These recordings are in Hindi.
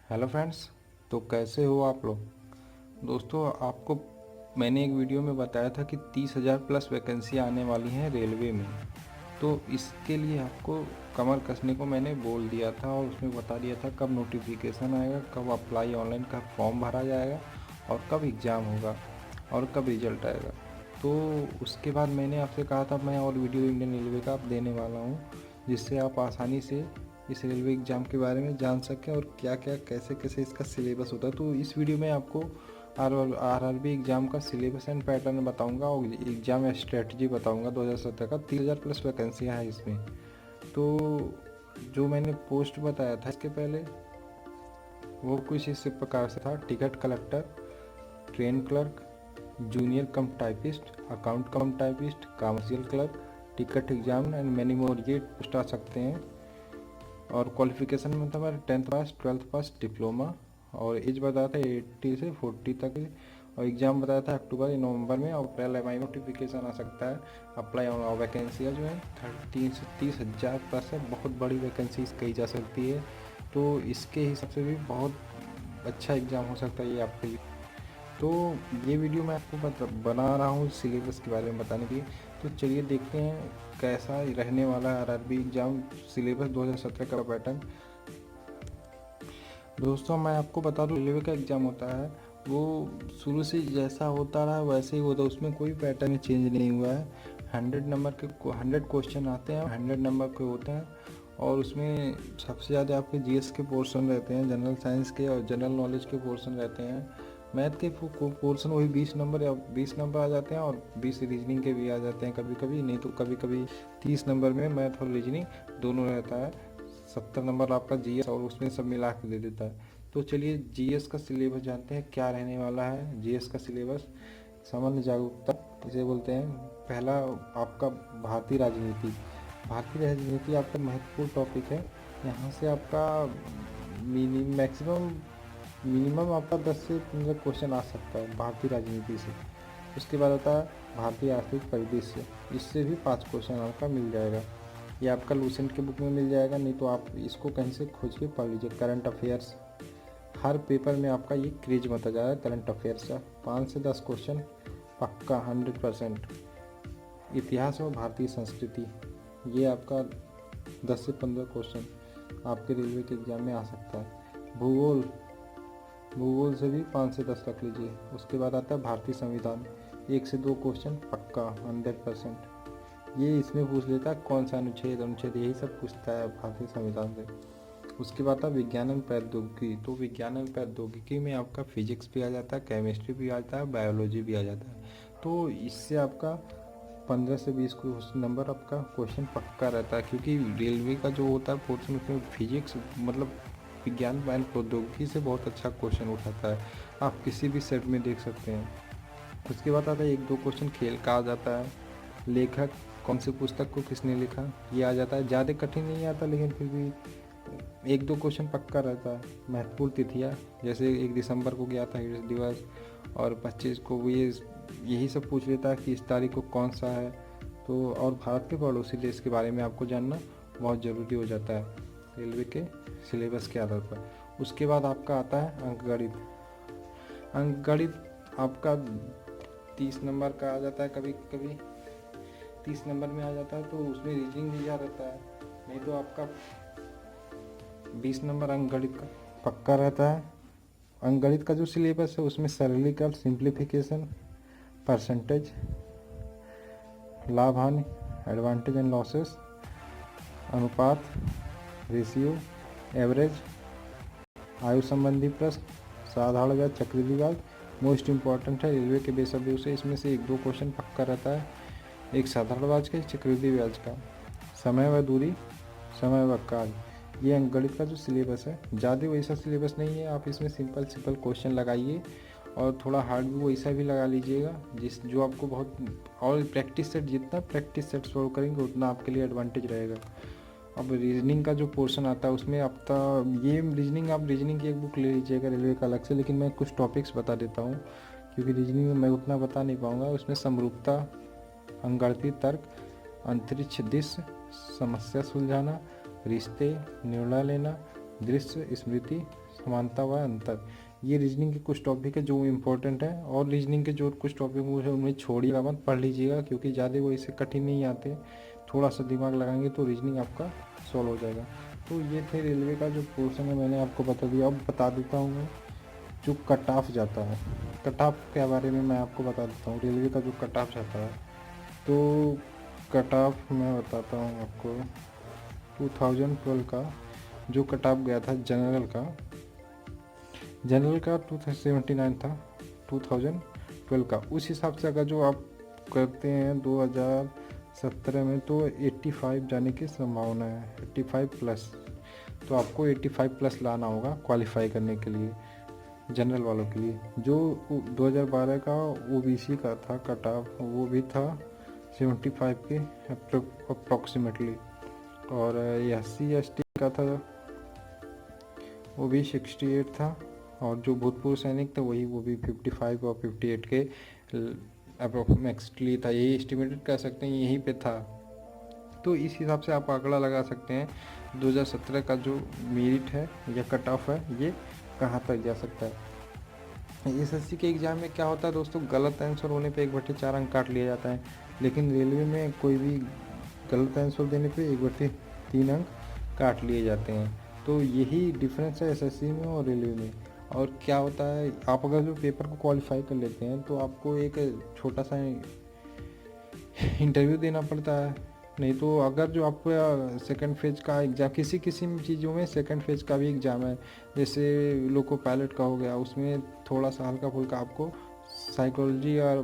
Hello friends. तो कैसे हो आप लोग। दोस्तों, आपको मैंने एक वीडियो में बताया था कि 30,000 प्लस वैकेंसी आने वाली हैं रेलवे में। तो इसके लिए आपको कमर कसने को मैंने बोल दिया था और उसमें बता दिया था कब नोटिफिकेशन आएगा, कब अप्लाई ऑनलाइन का फॉर्म भरा जाएगा और कब एग्ज़ाम होगा और कब रिजल्ट आएगा। तो उसके बाद मैंने आपसे कहा था मैं और वीडियो इंडियन रेलवे का आप देने वाला हूँ, जिससे आप आसानी से इस रेलवे एग्ज़ाम के बारे में जान सकें और क्या क्या कैसे कैसे इसका सिलेबस होता है। तो इस वीडियो में आपको आरआरबी एग्ज़ाम का सिलेबस एंड पैटर्न बताऊंगा और एग्ज़ाम स्ट्रेटजी बताऊंगा। 2017 का 30,000 प्लस वैकेंसियाँ हैं इसमें। तो जो मैंने पोस्ट बताया था इसके पहले वो कुछ इस प्रकार से था: ticket collector, train clerk, junior come typist, account come typist, commercial clerk, ticket exam and many more, ये पोस्ट आ सकते हैं। और क्वालिफिकेशन में था हमारे 10th पास, 12th पास, डिप्लोमा। और एज बताया था 80 से 40 तक। और एग्ज़ाम बताया था अक्टूबर या नवंबर में, और अप्रैल एम नोटिफिकेशन आ सकता है। अप्लाई और वैकेंसियाँ जो है 30,000 प्लस है, बहुत बड़ी वैकेंसीज कही जा सकती है। तो इसके हिसाब से भी बहुत अच्छा एग्ज़ाम हो सकता है ये आपके लिए। तो ये वीडियो मैं आपको बना रहा हूँ सिलेबस के बारे में बताने के लिए। तो चलिए देखते हैं कैसा रहने वाला है आरआरबी एग्ज़ाम सिलेबस 2017 का पैटर्न। दोस्तों, मैं आपको बता दूँ रेलवे का एग्ज़ाम होता है वो शुरू से जैसा होता रहा वैसे ही होता है, उसमें कोई पैटर्न चेंज नहीं हुआ है। 100 क्वेश्चन आते हैं, 100 नंबर के होते हैं। और उसमें सबसे ज़्यादा आपके जीएस के पोर्शन रहते हैं, जनरल साइंस के और जनरल नॉलेज के पोर्शन रहते हैं। मैथ के पोर्शन वही 20 नंबर या 20 नंबर आ जाते हैं, और 20 रीजनिंग के भी आ जाते हैं कभी कभी, नहीं तो कभी कभी 30 नंबर में मैथ और रीजनिंग दोनों रहता है। 70 नंबर आपका जीएस और उसमें सब मिला के दे देता है। तो चलिए जीएस का सिलेबस जानते हैं क्या रहने वाला है। जीएस का सिलेबस सामान्य जागरूकता इसे बोलते हैं। पहला आपका भारतीय राजनीति। भारतीय राजनीति आपका महत्वपूर्ण टॉपिक है। यहाँ से आपका मिनिमम आपका 10 से 15 क्वेश्चन आ सकता है भारतीय राजनीति से। उसके बाद आता है भारतीय आर्थिक परिदृश्य, इससे भी 5 क्वेश्चन आपका मिल जाएगा। ये आपका लूसेंट के बुक में मिल जाएगा, नहीं तो आप इसको कहीं से खोज के पढ़ लीजिए। करंट अफेयर्स, हर पेपर में आपका ये क्रेज बता जा रहा है करंट अफेयर्स का। 5 से 10 क्वेश्चन पक्का 100%। इतिहास और भारतीय संस्कृति, ये आपका 10 से 15 क्वेश्चन आपके रेलवे के एग्जाम में आ सकता है। भूगोल, भूगोल से भी 5 से 10 रख लीजिए। उसके बाद आता है भारतीय संविधान, 1 से 2 क्वेश्चन पक्का 100%। ये इसमें पूछ लेता है कौन सा अनुच्छेद अनुच्छेद, यही सब पूछता है भारतीय संविधान से। उसके बाद था विज्ञान एवं प्रौद्योगिकी। तो विज्ञान एवं प्रौद्योगिकी में आपका फिजिक्स भी आ जाता है, केमिस्ट्री भी आ जाता है, बायोलॉजी भी आ जाता है। तो इससे आपका 15 से 20 नंबर आपका क्वेश्चन पक्का रहता है, क्योंकि रेलवे का जो होता है पोर्शन उसमें फिजिक्स मतलब विज्ञान एवं प्रौद्योगिकी से बहुत अच्छा क्वेश्चन उठाता है। आप किसी भी सेट में देख सकते हैं। उसके बाद आता है 1-2 क्वेश्चन खेल का आ जाता है। लेखक, कौन सी पुस्तक को किसने लिखा, ये आ जाता है। ज़्यादा कठिन नहीं आता, लेकिन फिर भी 1-2 क्वेश्चन पक्का रहता है। महत्वपूर्ण तिथियाँ, जैसे 1 दिसंबर को गया था हिंदी दिवस, और 25 को वो यही सब पूछ लेता है कि इस तारीख को कौन सा है। तो और भारत के पड़ोसी देश के बारे में आपको जानना बहुत ज़रूरी हो जाता है रेलवे के सिलेबस के आधार पर। उसके बाद आपका आता है अंकगणित। अंकगणित आपका 30 नंबर का आ जाता है, कभी कभी 30 नंबर में आ जाता है। तो उसमें रीजनिंग भी ज़्यादा रहता है, नहीं तो आपका 20 नंबर अंकगणित का पक्का रहता है। अंकगणित का जो सिलेबस है उसमें सरलीकरण, सिंप्लीफिकेशन, परसेंटेज, लाभ हानि, एडवांटेज एंड लॉसेस, अनुपात, रेशियो, एवरेज, आयु संबंधी प्रश्न, साधारण ब्याज, चक्रवृद्धि ब्याज मोस्ट इम्पॉर्टेंट है रेलवे के बेसब्यू से। इसमें से 1-2 क्वेश्चन पक्का रहता है, एक साधारण ब्याज का, एक चक्रवृद्धि ब्याज का। समय व दूरी, समय व काल, ये अंकगणित का जो सिलेबस है। ज़्यादा वैसा सिलेबस नहीं है, आप इसमें सिंपल क्वेश्चन लगाइए और थोड़ा हार्ड भी वैसा भी लगा लीजिएगा, जो आपको बहुत। और प्रैक्टिस सेट, जितना प्रैक्टिस सेट सॉल्व करेंगे उतना आपके लिए एडवांटेज रहेगा। अब रीजनिंग का जो पोर्शन आता है उसमें आपका ये रीजनिंग, आप रीजनिंग की एक बुक ले लीजिएगा रेलवे का अलग से, लेकिन मैं कुछ टॉपिक्स बता देता हूँ, क्योंकि रीजनिंग में मैं उतना बता नहीं पाऊँगा। उसमें समरूपता, अंकगणितीय तर्क, अंतरिक्ष दृश्य, समस्या सुलझाना, रिश्ते, निर्णय लेना, दृश्य, स्मृति, समानता व अंतर। ये रीजनिंग के कुछ टॉपिक है जो इम्पोर्टेंट है, और रीजनिंग के जो कुछ टॉपिक है उन्हें छोड़िएगा मत, पढ़ लीजिएगा, क्योंकि ज़्यादा वो इससे कठिन नहीं आते। थोड़ा सा दिमाग लगाएंगे तो रीजनिंग आपका सॉल्व हो जाएगा। तो ये थे रेलवे का जो पोर्शन है, मैंने आपको बता दिया। अब बता देता हूँ मैं जो कट ऑफ जाता है, कट ऑफ के बारे में मैं आपको बता देता हूँ। रेलवे का जो कट ऑफ जाता है, तो कट ऑफ मैं बताता हूँ आपको। 2012 का जो कट ऑफ गया था जनरल का 279 था 2012 का। उस हिसाब से अगर जो आप करते हैं 2017 में, तो 85 जाने की संभावना है, 85 प्लस। तो आपको 85 प्लस लाना होगा क्वालिफाई करने के लिए, जनरल वालों के लिए। जो 2012 का ओबीसी का था कट ऑफ, वो भी था 75 के अप्रोक्सीमेटली, और SC/ST का था वो भी 68 था, और जो भूतपूर्व सैनिक थे वही वो भी 55 और 58 के अप्रोक्सीमेटली था। यही एस्टिमेटेड कह सकते हैं, यहीं पे था। तो इस हिसाब से आप आंकड़ा लगा सकते हैं 2017 का जो मेरिट है या कट ऑफ है, ये कहाँ तक जा सकता है। SSC के एग्ज़ाम में क्या होता है दोस्तों, गलत आंसर होने पे 1/4 अंक काट लिया जाता है, लेकिन रेलवे में कोई भी गलत आंसर देने पे 1/3 अंक काट लिए जाते हैं। तो यही डिफरेंस है SSC में और रेलवे में। और क्या होता है, आप अगर जो पेपर को क्वालिफाई कर लेते हैं तो आपको एक छोटा सा इंटरव्यू देना पड़ता है। नहीं तो अगर जो आपको सेकंड फेज का एग्ज़ाम, किसी किसी चीज़ों में सेकंड फेज का भी एग्ज़ाम है, जैसे लोको पायलट का हो गया, उसमें थोड़ा सा हल्का फुल्का आपको साइकोलॉजी और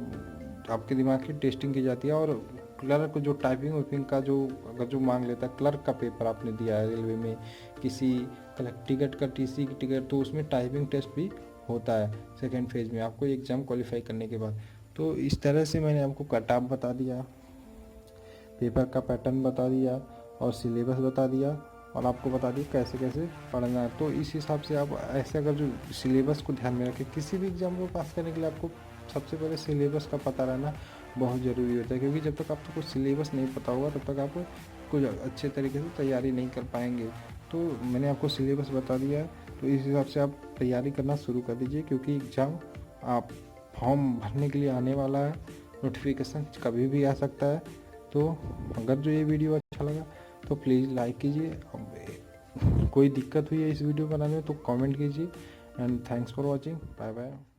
आपके दिमाग की टेस्टिंग की जाती है। और क्लर्क जो टाइपिंग वाइपिंग का जो अगर जो मांग लेता है, क्लर्क का पेपर आपने दिया है रेलवे में, किसी टिकट का TC की टिकट, तो उसमें टाइपिंग टेस्ट भी होता है सेकेंड फेज में आपको एग्ज़ाम क्वालिफाई करने के बाद। तो इस तरह से मैंने आपको कट ऑफ बता दिया, पेपर का पैटर्न बता दिया, और सिलेबस बता दिया, और आपको बता दिया कैसे कैसे पढ़ना है। तो इस हिसाब से आप ऐसे अगर जो सिलेबस को ध्यान में रखें, किसी भी एग्ज़ाम को पास करने के लिए आपको सबसे पहले सिलेबस का पता रहना बहुत ज़रूरी होता है, क्योंकि जब तक आपको कुछ सिलेबस नहीं पता होगा तब तक आप कुछ अच्छे तरीके से तैयारी नहीं कर पाएंगे। तो मैंने आपको सिलेबस बता दिया है, तो इस हिसाब से आप तैयारी करना शुरू कर दीजिए, क्योंकि एग्ज़ाम आप फॉर्म भरने के लिए आने वाला है, नोटिफिकेशन कभी भी आ सकता है। तो अगर जो ये वीडियो अच्छा लगा तो प्लीज़ लाइक कीजिए, कोई दिक्कत हुई है इस वीडियो बनाने में तो कमेंट कीजिए, and thanks for watching, bye bye.